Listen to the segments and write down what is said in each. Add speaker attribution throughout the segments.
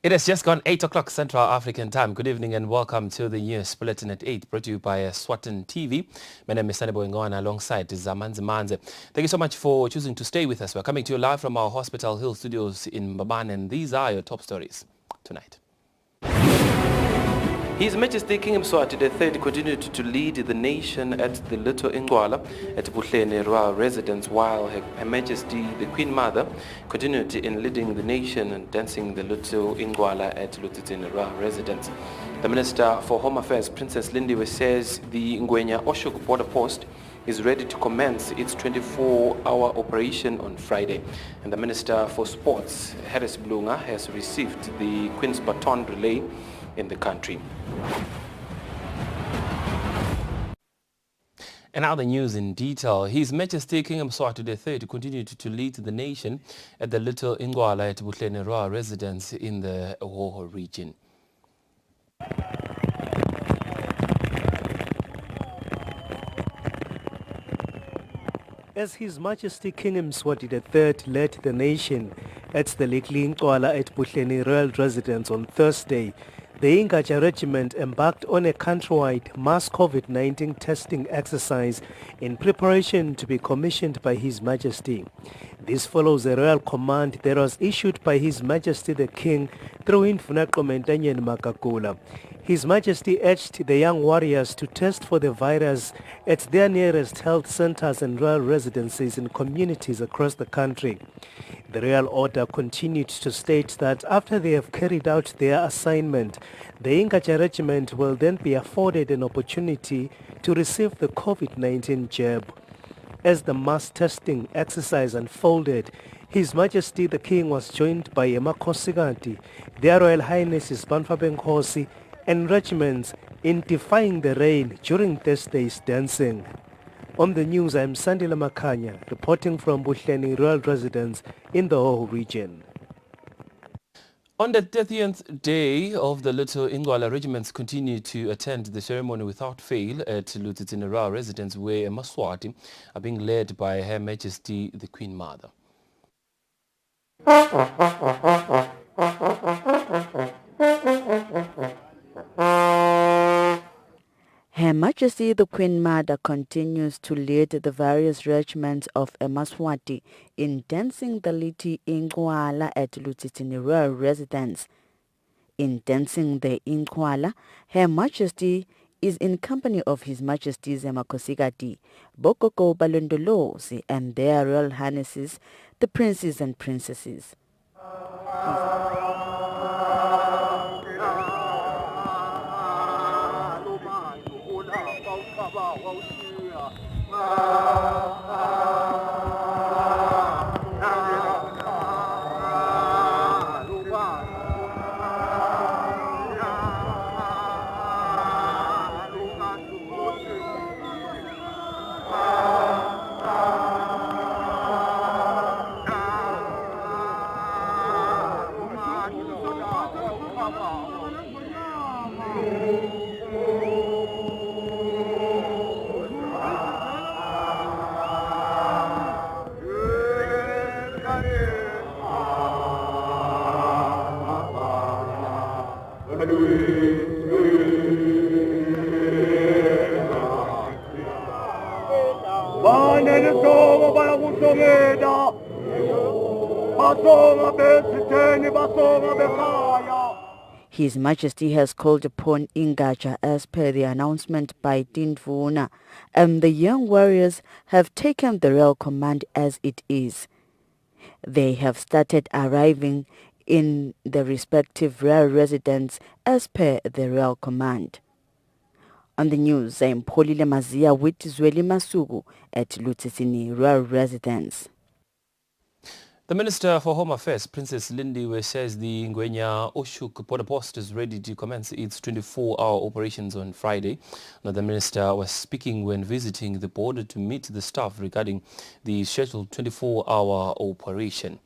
Speaker 1: It has just gone 8 o'clock Central African time. Good evening and welcome to the news bulletin at 8, brought to you by Eswatini TV. My name is Sanebo Ngwana alongside Zamanzi Manze. Thank you so much for choosing to stay with us. We're coming to you live from our Hospital Hill studios in Mbabane, and these are your top stories tonight. His Majesty King Eswatini III continued to lead the nation at the Little Ingwala at Buhlene Royal Residence, while Her Majesty the Queen Mother continued in leading the nation and dancing the Little Ingwala at Lutitini Royal Residence. The Minister for Home Affairs, Princess Lindiwe, says the Ngwenya Oshuk border post is ready to commence its 24-hour operation on Friday. And the Minister for Sports, Harris Blunga, has received the Queen's Baton Relay in the country. And now the news in detail. His Majesty King Eswatini III continued to lead the nation at the Little Ingwala at Buhlene Royal Residence in the Hoho region.
Speaker 2: As His Majesty King Eswatini III led the nation at the Little Ingwala at Buhlene Royal Residence on Thursday, the Ingaja Regiment embarked on a countrywide mass COVID-19 testing exercise in preparation to be commissioned by His Majesty. This follows a royal command that was issued by His Majesty the King through Induna Mentanyen Makakula. His Majesty urged the young warriors to test for the virus at their nearest health centers and royal residences in communities across the country. The royal order continued to state that after they have carried out their assignment, the Ingaja Regiment will then be afforded an opportunity to receive the COVID-19 jab. As the mass testing exercise unfolded, His Majesty the King was joined by Emakhosikati, their Royal Highnesses Banfabenkosi, and regiments in defying the rain during Thursday's dancing. On the news, I am Sandila Makanya, reporting from Buhlene Royal Residence in the Hoho region.
Speaker 1: On the 30th day of the Little Ingwala, regiments continue to attend the ceremony without fail at Lutitini Royal Residence, where Maswati are being led by Her Majesty the Queen Mother.
Speaker 3: Her Majesty the Queen Mother continues to lead the various regiments of Emaswati in dancing the Liti Ingwala at Lutitini Royal Residence. In dancing the Ingwala, Her Majesty is in company of His Majesty's Emakhosikati, Bokoko Balondolozi, and their Royal Highnesses, the princes and princesses. His Majesty has called upon Ingaja as per the announcement by Induna, and the young warriors have taken the royal command as it is. They have started arriving in the respective royal residence as per the royal command. On the news, I am Polile Mazia with Zweli Masugu at Lutitini Royal Residence.
Speaker 1: The Minister for Home Affairs, Princess Lindiwe, says the Ngwenya Oshuk border post is ready to commence its 24-hour operations on Friday. Now, the Minister was speaking when visiting the border to meet the staff regarding the scheduled 24-hour operation.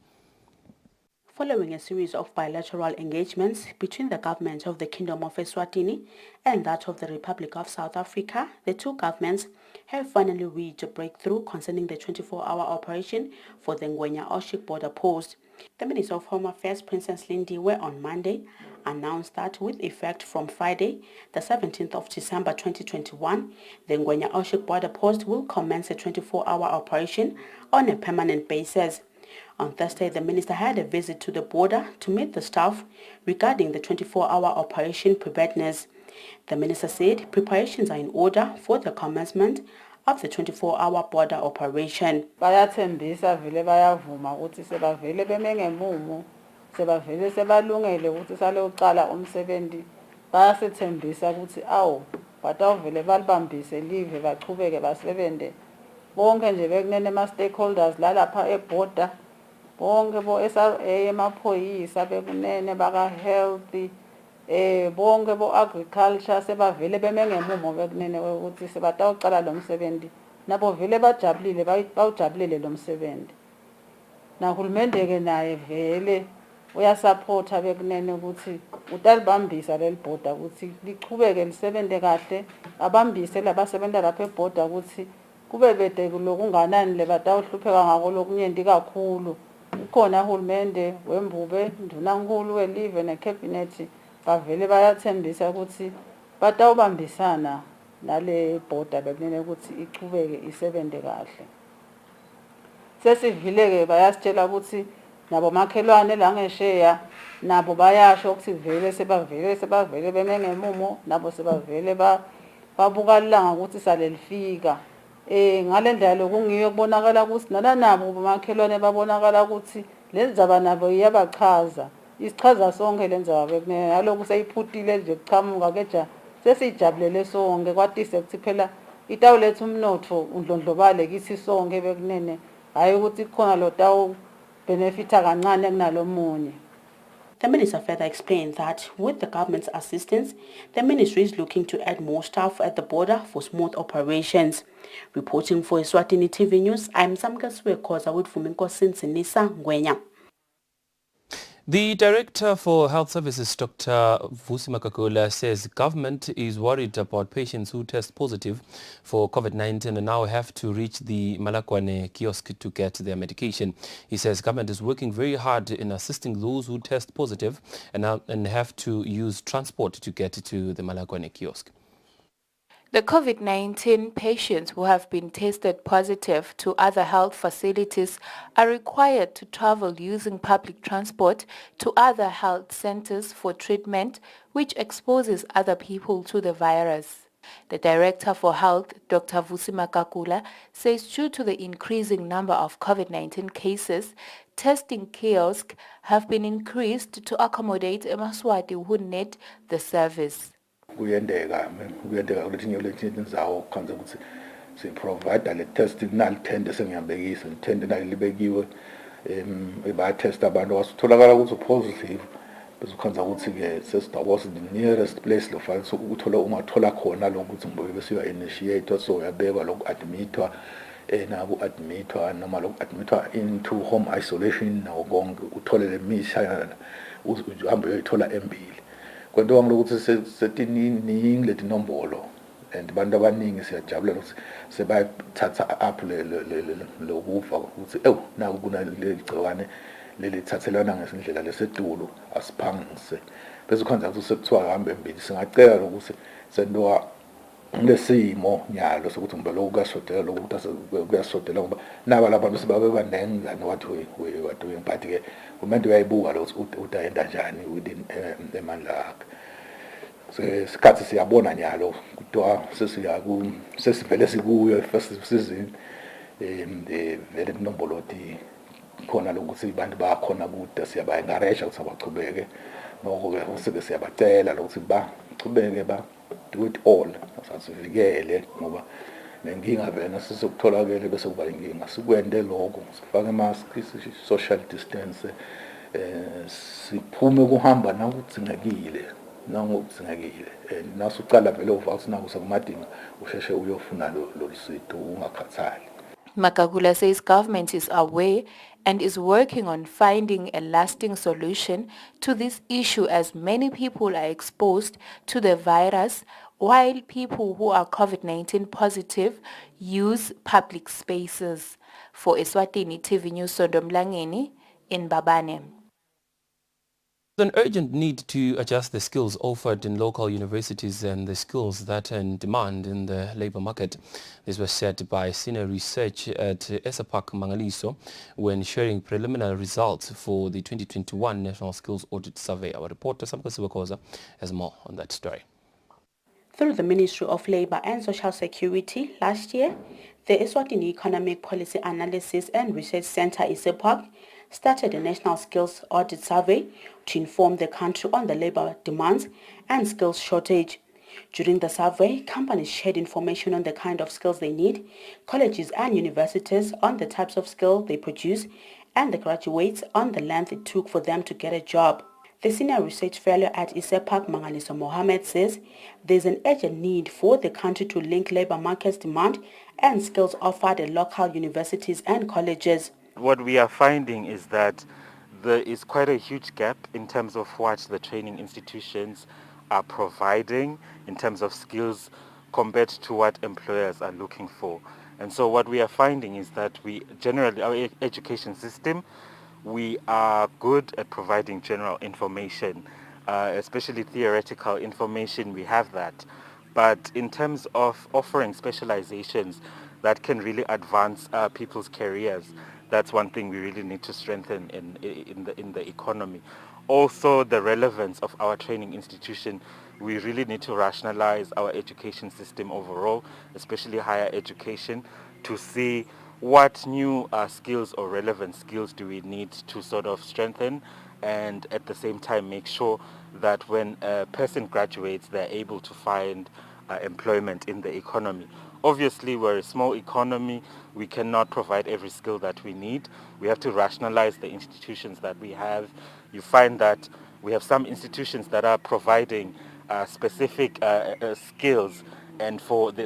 Speaker 4: Following a series of bilateral engagements between the government of the Kingdom of Eswatini and that of the Republic of South Africa, the two governments have finally reached a breakthrough concerning the 24-hour operation for the Ngwenya Oshik border post. The Minister of Home Affairs, Princess Lindiwe, on Monday announced that with effect from Friday, the 17th of December 2021, the Ngwenya Oshik border post will commence a 24-hour operation on a permanent basis. On Thursday, the minister had a visit to the border to meet the staff regarding the 24-hour operation preparedness. The minister said preparations are in order for the commencement of the 24-hour border operation.
Speaker 5: Bayathembisa vele bayavuma ukuthi sebavele beme ngemumo sebavele sebalungele ukuthi sale uqala umsebenzi bayasethembisa ukuthi awu batawuvele balibambise live bachubeke basebenze bonke nje bekunene ama stakeholders lalapha eborder bonke bo SRA emaphoyisa bekunene baka health bonke bo agriculture sebavele beme ngemumo bekunene ukuthi sebatawuqala lo msebenzi nabo vele bajabulile bawujabulele lo msebenzi nahulumende ke naye vele uyasupporta bekunene ukuthi utalibambisa lelibhoda ukuthi lichubeke lisebenze kahle abambise labasebenza lapha ebhoda ukuthi kube bede lokunganani lebatawuhlupheka ngako lokunyenti kakhulu ukhona uhulumende wembube ndunankulu welive necabinet bavele bayathembisa ukuthi batawubambisana nale border bekunene ukuthi ichubeke isebenze kahle sesivile ke bayasitshela ukuthi nabo makhelwane la ngesheya nabo bayasho ukuthi vele sebavele beme ngemumo nabo sebavele babuka ilanga ukuthi sale lifika ngale ndlela lokungiyo kubonakala ukuthi nabo makhelwane babonakala ukuthi lenzaba nabo iyabachaza isichaza sonke lenzaba bekunene naloku seyiphutile nje kuchamuka keja sesijabulele sonke kwatise ukuthi phela itawuletha umnotho undlondlobale kithi sonke bekunene hayi ukuthi khona lo tawu benefita kancane kunalomunye.
Speaker 4: The minister further explained that with the government's assistance, the ministry is looking to add more staff at the border for smooth operations. Reporting for Eswatini TV News, I'm Samkaswe Koza with Fuminko Sinsinisa Ngwenya.
Speaker 1: The Director for Health Services, Dr. Vusi Makakula, says government is worried about patients who test positive for COVID-19 and now have to reach the Malakwane kiosk to get their medication. He says government is working very hard in assisting those who test positive and have to use transport to get to the Malakwane kiosk.
Speaker 6: The COVID-19 patients who have been tested positive to other health facilities are required to travel using public transport to other health centers for treatment, which exposes other people to the virus. The Director for Health, Dr. Vusi Makakula, says due to the increasing number of COVID-19 cases, testing kiosks have been increased to accommodate eMaswati who need the service.
Speaker 7: Kuyendeka kuletinye indzawo khanze ukuthi siprovide le testing nalithende sengiyabekisa lithende nalibekiwe bayatesta abantu wasitholakala ukuthi positive bese khanza ukuthi ke sesitawose the nearest place lo fanele ukuthola ungathola khona lokuthi ngiboke bese uya initiate so uyabekwa loku admitwa naku admitwa noma loku admitwa into home isolation nawo konke uthole le misha uhambe uyithola embili kwento wangilokuthi setiningi leti nombolo and bantu abaningi siyajabula ukuthi sebayathatha up lo kuva ukuthi naku kunalegciwane lelithathelana ngesindlela lesedulu asiphangise bese khonza ukuthi sekuthiwa hambe embili singacela ukuthi sendoa lesimo nyalo sokuthi ngibe lokukasodela lokuthi kuyasodela ngoba naba lapha bese babe banengane wathi we what doing but ke umuntu uyayibuka lo utayenda njani within emandla akhe sesikhathi siyabona nyalo kuthiwa sesivele sikuyo first season vele kunomboloti khona lokuthi abantu bakhona kude siyaba-encourage ukuthi abachubeke noko-ke sike siyabacela lokuthi bachubeke do it all sasivikele ngoba nenkinga vena sisokutholakele bese kuba inkinga sikwende lokho sifake amask social distance siphume kuhamba nakudzingekile nasucala vele uva ukuthi naku sekumadinga usheshe uyofuna lo lusito ungakhathali.
Speaker 6: Makakula says government is aware and is working on finding a lasting solution to this issue as many people are exposed to the virus while people who are COVID-19 positive use public spaces. For Eswatini TV News, Sondomlangeni, in Babane.
Speaker 1: There's an urgent need to adjust the skills offered in local universities and the skills that are in demand in the labor market. This was said by senior research at Eswatini Mangaliso when sharing preliminary results for the 2021 National Skills Audit Survey. Our reporter Samka Siwakoza has more on that story.
Speaker 4: Through the Ministry of Labour and Social Security last year, the Eswatini Economic Policy Analysis and Research Centre (ESEPAC) started a National Skills Audit Survey to inform the country on the labour demands and skills shortage. During the survey, companies shared information on the kind of skills they need, colleges and universities on the types of skill they produce, and the graduates on the length it took for them to get a job. The Senior Research Fellow at Eswatini Mangaliso Mohammed says there's an urgent need for the country to link labour market's demand and skills offered at local universities and colleges.
Speaker 8: What we are finding is that there is quite a huge gap in terms of what the training institutions are providing in terms of skills compared to what employers are looking for. And so what we are finding is that our education system, we are good at providing general information, especially theoretical information, we have that. But in terms of offering specializations that can really advance people's careers, that's one thing we really need to strengthen in the economy. Also, the relevance of our training institution, we really need to rationalize our education system overall, especially higher education, to see what new skills or relevant skills do we need to sort of strengthen, and at the same time make sure that when a person graduates, they're able to find employment in the economy. Obviously, we're a small economy. We cannot provide every skill that we need. We have to rationalize the institutions that we have. You find that we have some institutions that are providing specific skills, and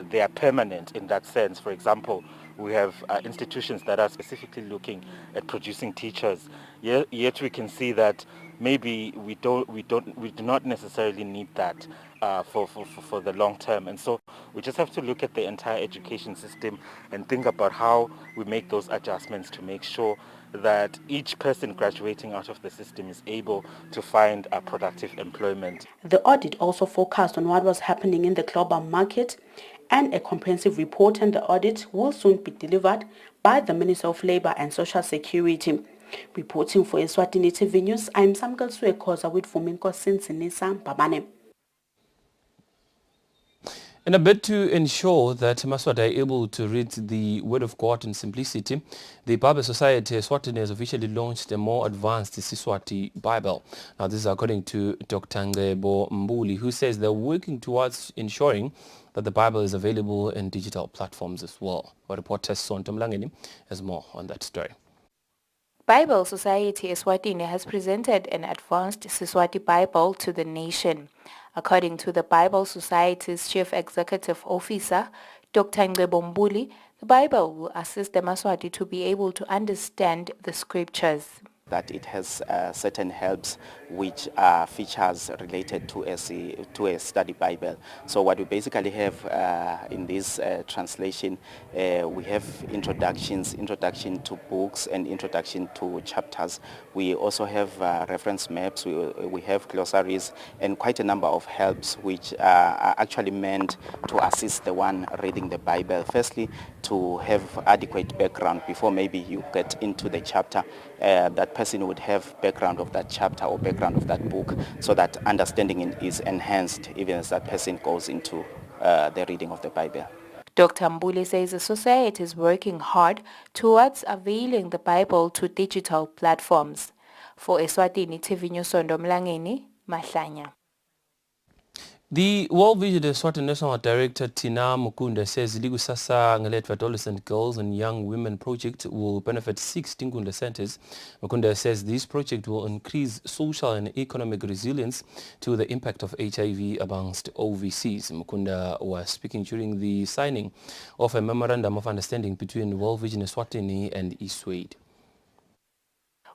Speaker 8: they are permanent in that sense. For example, we have institutions that are specifically looking at producing teachers. Yet we can see that maybe we do not necessarily need that for the long term. And so we just have to look at the entire education system and think about how we make those adjustments to make sure that each person graduating out of the system is able to find a productive employment.
Speaker 4: The audit also focused on what was happening in the global market, and a comprehensive report on the audit will soon be delivered by the Minister of Labour and Social Security. Reporting for Eswatini TV News, I'm Samgal Suekoza with Fuminko Sinsinisa Babane.
Speaker 1: In a bid to ensure that Maswati are able to read the Word of God in simplicity, the Bible Society Eswatini has officially launched a more advanced Siswati Bible. Now, this is according to Dr. Mbuli, who says they're working towards ensuring that the Bible is available in digital platforms as well. Our reporter Sontom Langeni has more on that story.
Speaker 6: Bible Society Eswatini has presented an advanced Siswati Bible to the nation. According to the Bible Society's Chief Executive Officer, Dr. Mbuli, the Bible will assist the Maswati to be able to understand the scriptures.
Speaker 9: That it has certain helps which are features related to a study Bible. So what we basically have in this translation, we have introduction to books and introduction to chapters. We also have reference maps, we have glossaries, and quite a number of helps which are actually meant to assist the one reading the Bible. Firstly, to have adequate background before maybe you get into the chapter. That person would have background of that chapter or background of that book, so that understanding is enhanced even as that person goes into the reading of the Bible.
Speaker 6: Dr. Mbuli says the society is working hard towards availing the Bible to digital platforms. For Eswatini TV News, Sondomlangeni, Mahlanya.
Speaker 1: The World Vision Eswatini National Director Tina Mukunda says Ligu Sasa Ngalet Adolescent Girls and Young Women project will benefit 6 Tingunda centers. Mukunda says this project will increase social and economic resilience to the impact of HIV amongst OVCs. Mukunda was speaking during the signing of a memorandum of understanding between World Vision Eswatini and Eswatini.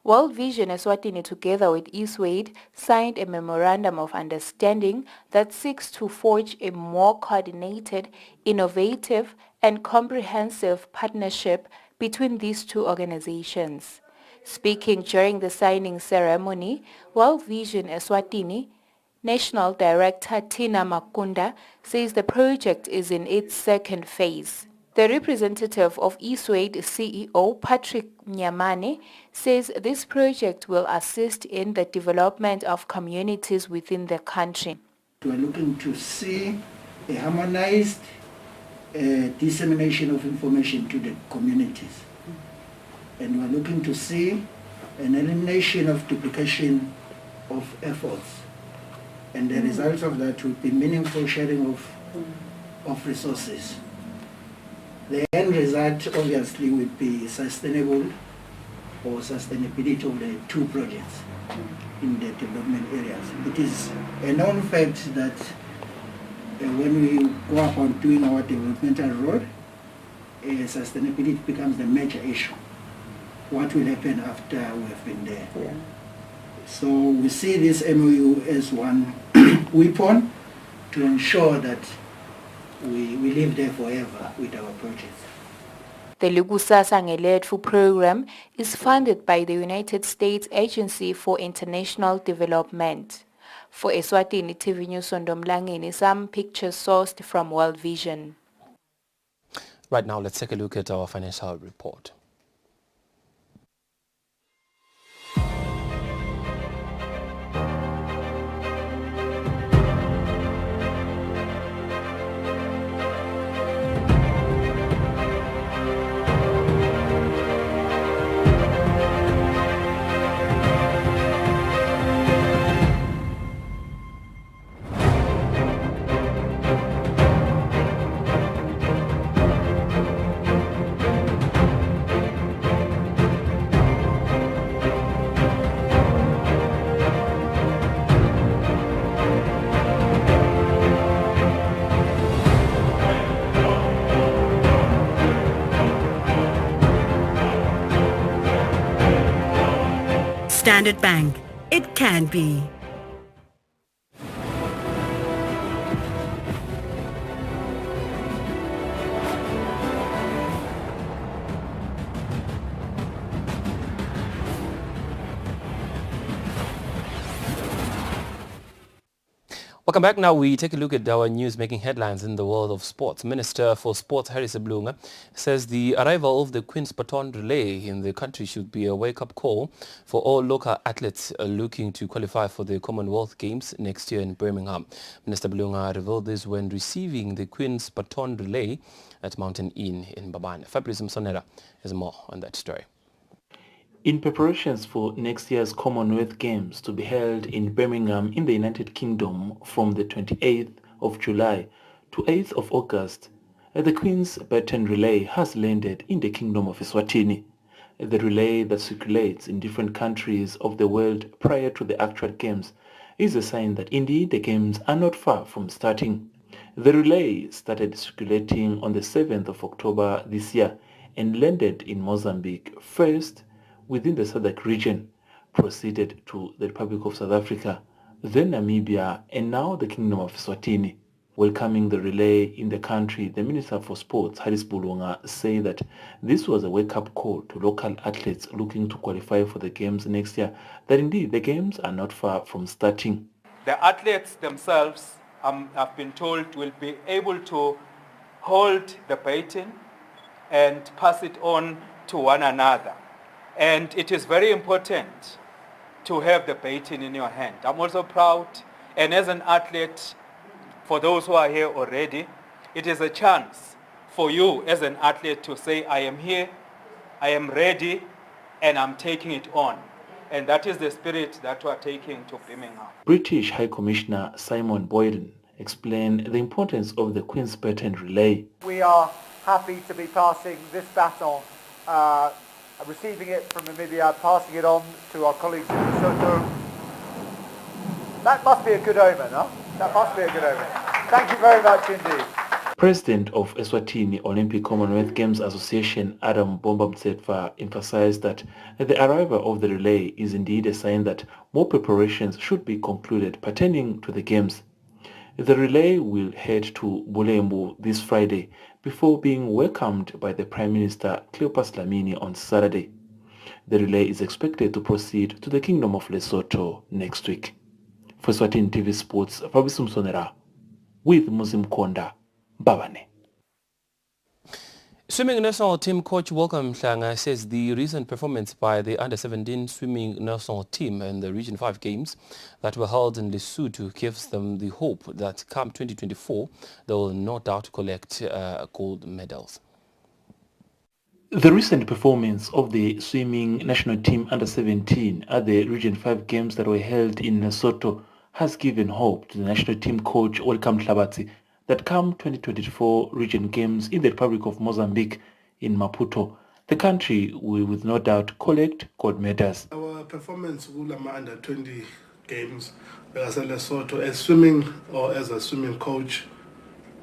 Speaker 6: World Vision Eswatini together with Eswatini signed a memorandum of understanding that seeks to forge a more coordinated, innovative and comprehensive partnership between these two organizations. Speaking during the signing ceremony, World Vision Eswatini National Director Tina Makunda says the project is in its second phase. The representative of Eswatini CEO Patrick Nyamane says this project will assist in the development of communities within the country.
Speaker 10: We are looking to see a harmonized dissemination of information to the communities. And we are looking to see an elimination of duplication of efforts. And the results of that will be meaningful sharing of resources. The end result obviously will be sustainable or sustainability of the two projects in the development areas. It is a known fact that when we go about doing our developmental role, sustainability becomes the major issue. What will happen after we have been there? Yeah. So we see this MOU as one weapon to ensure that we live there forever with our projects.
Speaker 6: The Lukusasa Ngeletfu program is funded by the United States Agency for International Development. For Eswatini TV News Ndomlangeni, some pictures sourced from World Vision.
Speaker 1: Right now, let's take a look at our financial report.
Speaker 11: Standard Bank. It can be.
Speaker 1: Welcome back. Now we take a look at our news making headlines in the world of sports. Minister for Sports Harry Seblunga says the arrival of the Queen's Baton Relay in the country should be a wake-up call for all local athletes looking to qualify for the Commonwealth Games next year in Birmingham. Minister Seblunga revealed this when receiving the Queen's Baton Relay at Mountain Inn in Babane. Fabrice Msonera has more on that story.
Speaker 12: In preparations for next year's Commonwealth Games to be held in Birmingham in the United Kingdom from the 28th of July to 8th of August, the Queen's Baton Relay has landed in the Kingdom of Eswatini. The relay that circulates in different countries of the world prior to the actual Games is a sign that indeed the Games are not far from starting. The relay started circulating on the 7th of October this year and landed in Mozambique first within the SADC region, proceeded to the Republic of South Africa, then Namibia, and now the Kingdom of Eswatini. Welcoming the relay in the country, the Minister for Sports, Harry Seblunga, said that this was a wake-up call to local athletes looking to qualify for the Games next year, that indeed the Games are not far from starting.
Speaker 13: The athletes themselves, I've been told, will be able to hold the baton and pass it on to one another. And it is very important to have the baton in your hand. I'm also proud, and as an athlete, for those who are here already, it is a chance for you as an athlete to say, I am here, I am ready, and I'm taking it on. And that is the spirit that we are taking to Birmingham.
Speaker 12: British High Commissioner Simon Boyden explained the importance of the Queen's Baton Relay.
Speaker 14: We are happy to be passing this baton, receiving it from Namibia, passing it on to our colleagues in Lesotho. That must be a good omen, huh? That must be a good omen. Thank you very much indeed.
Speaker 12: President of Eswatini Olympic Commonwealth Games Association, Adam Bomba Mtsetfa, emphasized that the arrival of the relay is indeed a sign that more preparations should be concluded pertaining to the Games. The relay will head to Bulembu this Friday before being welcomed by the Prime Minister Cleopas Dlamini on Saturday. The relay is expected to proceed to the Kingdom of Lesotho next week. For Eswatini TV Sports, Fabisum Sonera, with Muslim Konda, Babane.
Speaker 1: Swimming national team coach Welcome Mhlanga says the recent performance by the under-17 swimming national team in the Region 5 games that were held in Lesotho gives them the hope that come 2024 they will no doubt collect gold medals.
Speaker 12: The recent performance of the swimming national team under-17 at the Region 5 games that were held in Lesotho has given hope to the national team coach Welcome Mhlanga that come 2024 region games in the Republic of Mozambique in Maputo, the country will with no doubt collect gold medals.
Speaker 15: Our performance will under 20 games as a Lesotho, as swimming or as a swimming coach,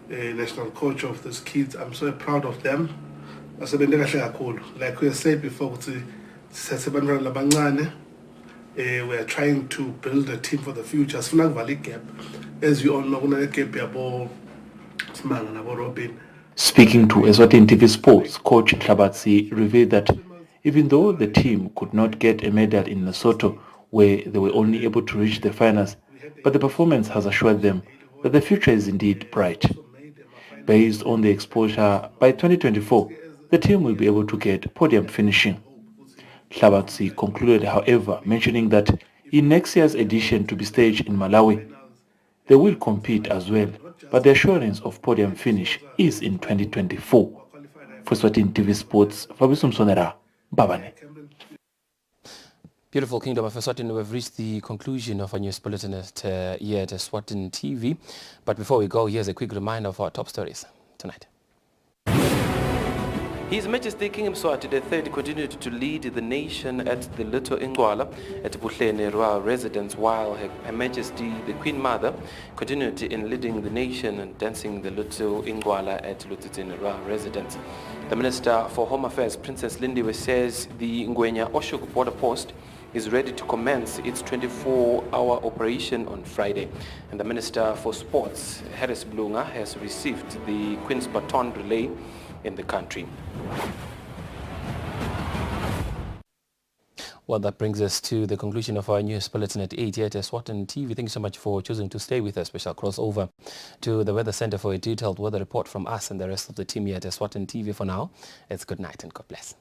Speaker 15: a national coach of these kids, I'm so proud of them. Like we said before, we are trying to build a team for the future. As you all know, a gap.
Speaker 12: Speaking to Eswatini TV Sports, Coach Mhlanga revealed that even though the team could not get a medal in Lesotho, where they were only able to reach the finals, but the performance has assured them that the future is indeed bright. Based on the exposure, by 2024, the team will be able to get podium finishing. Mhlanga concluded, however, mentioning that in next year's edition to be staged in Malawi, they will compete as well, but the assurance of podium finish is in 2024. For Eswatini TV Sports, Fabisum Sonera, Babane.
Speaker 1: Beautiful Kingdom of Eswatini, we've reached the conclusion of our news bulletin here at Eswatini TV. But before we go, here's a quick reminder of our top stories tonight. His Majesty King Eswatini III continued to lead the nation at the Little Ingwala at Buhlene Royal Residence, while Her Majesty the Queen Mother continued in leading the nation and dancing the Little Ingwala at Lutitini Royal Residence. The Minister for Home Affairs, Princess Lindiwe, says the Ngwenya Oshuk border post is ready to commence its 24-hour operation on Friday. And the Minister for Sports, Harris Blunga, has received the Queen's Baton Relay in the country. Well, that brings us to the conclusion of our news bulletin at 8 here at Eswatini TV. Thank you so much for choosing to stay with us. We shall cross over to the Weather Center for a detailed weather report from us and the rest of the team here at Eswatini TV. For now, it's good night and God bless.